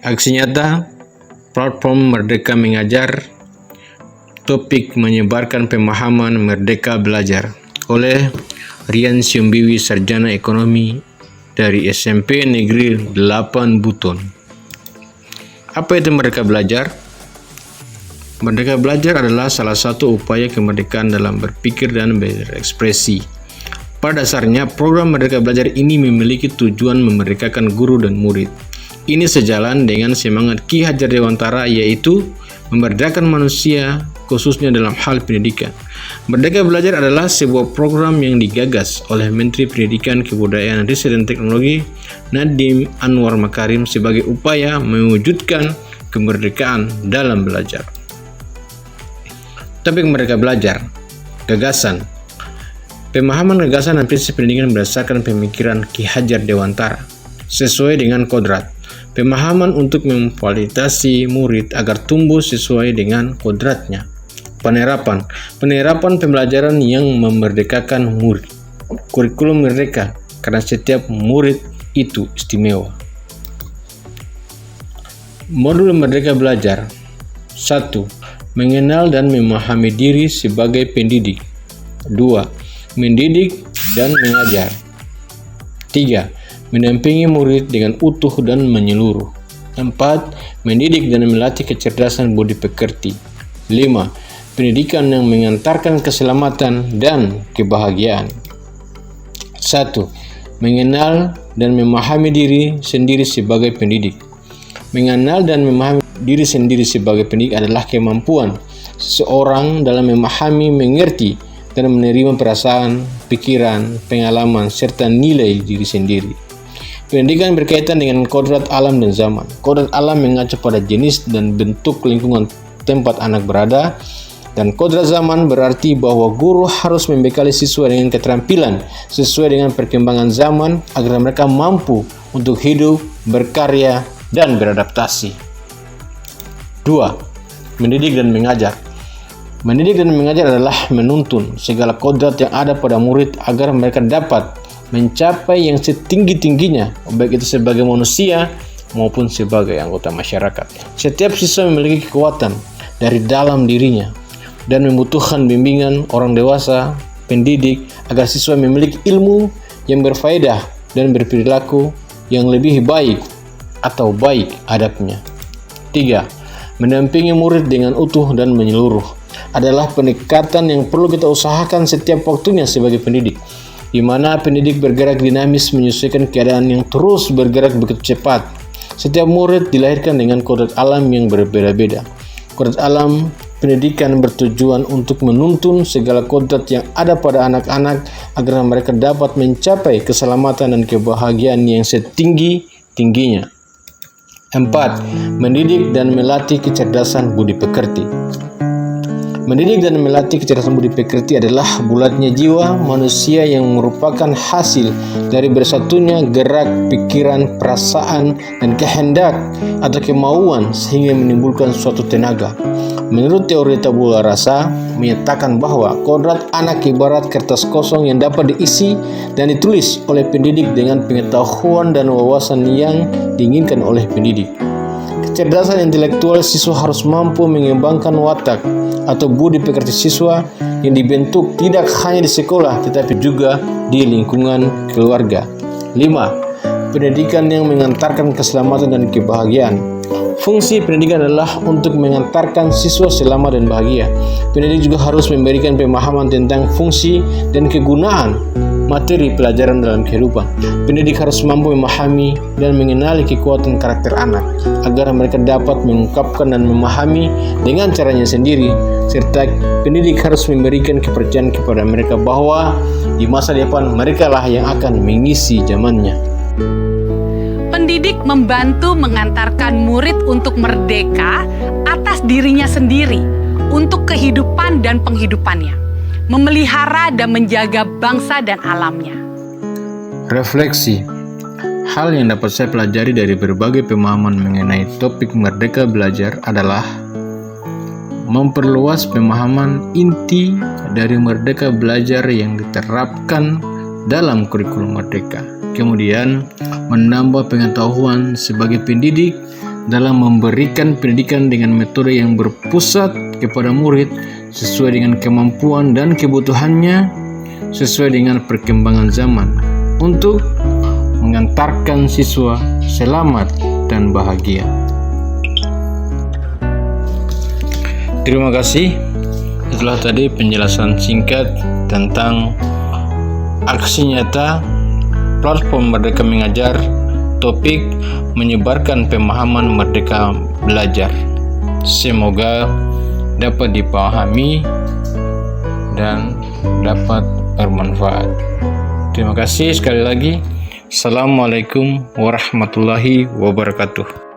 Aksi nyata, platform Merdeka Mengajar, topik menyebarkan pemahaman Merdeka Belajar oleh Rian Siombiwi, Sarjana Ekonomi dari SMP Negeri 8 Buton. Apa itu Merdeka Belajar? Merdeka Belajar adalah salah satu upaya kemerdekaan dalam berpikir dan berekspresi. Pada dasarnya, program Merdeka Belajar ini memiliki tujuan memerdekakan guru dan murid. Ini sejalan dengan semangat Ki Hajar Dewantara, yaitu memerdekakan manusia, khususnya dalam hal pendidikan. Merdeka Belajar adalah sebuah program yang digagas oleh Menteri Pendidikan, Kebudayaan, Riset dan Teknologi Nadiem Anwar Makarim sebagai upaya mewujudkan kemerdekaan dalam belajar. Topik Merdeka Belajar, gagasan. Pemahaman gagasan dan prinsip pendidikan berdasarkan pemikiran Ki Hajar Dewantara sesuai dengan kodrat. Pemahaman untuk memfasilitasi murid agar tumbuh sesuai dengan kodratnya. Penerapan pembelajaran yang memerdekakan murid. Kurikulum merdeka, karena setiap murid itu istimewa. Modul Merdeka Belajar. 1. Mengenal dan memahami diri sebagai pendidik. 2. Mendidik dan mengajar. 3. Mendampingi murid dengan utuh dan menyeluruh. 4. Mendidik dan melatih kecerdasan budi pekerti. 5. Pendidikan yang mengantarkan keselamatan dan kebahagiaan. 1. Mengenal dan memahami diri sendiri sebagai pendidik. Mengenal dan memahami diri sendiri sebagai pendidik adalah kemampuan seseorang dalam memahami, mengerti, dan menerima perasaan, pikiran, pengalaman, serta nilai diri sendiri. Pendidikan berkaitan dengan kodrat alam dan zaman. Kodrat alam mengacu pada jenis dan bentuk lingkungan tempat anak berada, dan kodrat zaman berarti bahwa guru harus membekali siswa dengan keterampilan sesuai dengan perkembangan zaman agar mereka mampu untuk hidup, berkarya, dan beradaptasi. 2. Mendidik dan mengajar. Mendidik dan mengajar adalah menuntun segala kodrat yang ada pada murid agar mereka dapat mencapai yang setinggi-tingginya, baik itu sebagai manusia maupun sebagai anggota masyarakat. Setiap siswa memiliki kekuatan dari dalam dirinya dan membutuhkan bimbingan orang dewasa, pendidik, agar siswa memiliki ilmu yang berfaedah dan berperilaku yang lebih baik atau baik adabnya. 3. Mendampingi murid dengan utuh dan menyeluruh adalah pendekatan yang perlu kita usahakan setiap waktunya sebagai pendidik, di mana pendidik bergerak dinamis menyesuaikan keadaan yang terus bergerak begitu cepat. Setiap murid dilahirkan dengan kodrat alam yang berbeda-beda. Kodrat alam pendidikan bertujuan untuk menuntun segala kodrat yang ada pada anak-anak agar mereka dapat mencapai keselamatan dan kebahagiaan yang setinggi-tingginya. 4. Mendidik dan melatih kecerdasan budi pekerti. Mendidik dan melatih kecerdasan budi pekerti adalah bulatnya jiwa manusia yang merupakan hasil dari bersatunya gerak, pikiran, perasaan, dan kehendak atau kemauan sehingga menimbulkan suatu tenaga. Menurut teori tabula rasa, menyatakan bahwa kodrat anak ibarat kertas kosong yang dapat diisi dan ditulis oleh pendidik dengan pengetahuan dan wawasan yang diinginkan oleh pendidik. Kecerdasan intelektual siswa harus mampu mengembangkan watak atau budi pekerti siswa yang dibentuk tidak hanya di sekolah tetapi juga di lingkungan keluarga. 5. Pendidikan yang mengantarkan keselamatan dan kebahagiaan. Fungsi pendidikan adalah untuk mengantarkan siswa selamat dan bahagia. Pendidik juga harus memberikan pemahaman tentang fungsi dan kegunaan materi pelajaran dalam kehidupan. Pendidik harus mampu memahami dan mengenali kekuatan karakter anak agar mereka dapat mengungkapkan dan memahami dengan caranya sendiri, serta pendidik harus memberikan kepercayaan kepada mereka bahwa di masa depan mereka lah yang akan mengisi zamannya. Pendidik membantu mengantarkan murid untuk merdeka atas dirinya sendiri untuk kehidupan dan penghidupannya, memelihara dan menjaga bangsa dan alamnya. Refleksi. Hal yang dapat saya pelajari dari berbagai pemahaman mengenai topik Merdeka Belajar adalah memperluas pemahaman inti dari Merdeka Belajar yang diterapkan dalam kurikulum Merdeka. Kemudian, menambah pengetahuan sebagai pendidik dalam memberikan pendidikan dengan metode yang berpusat kepada murid sesuai dengan kemampuan dan kebutuhannya, sesuai dengan perkembangan zaman, untuk mengantarkan siswa selamat dan bahagia. Terima kasih. Itulah tadi penjelasan singkat tentang aksi nyata platform Merdeka Mengajar, topik menyebarkan pemahaman merdeka belajar. Semoga dapat dipahami dan dapat bermanfaat. Terima kasih sekali lagi. Assalamualaikum warahmatullahi wabarakatuh.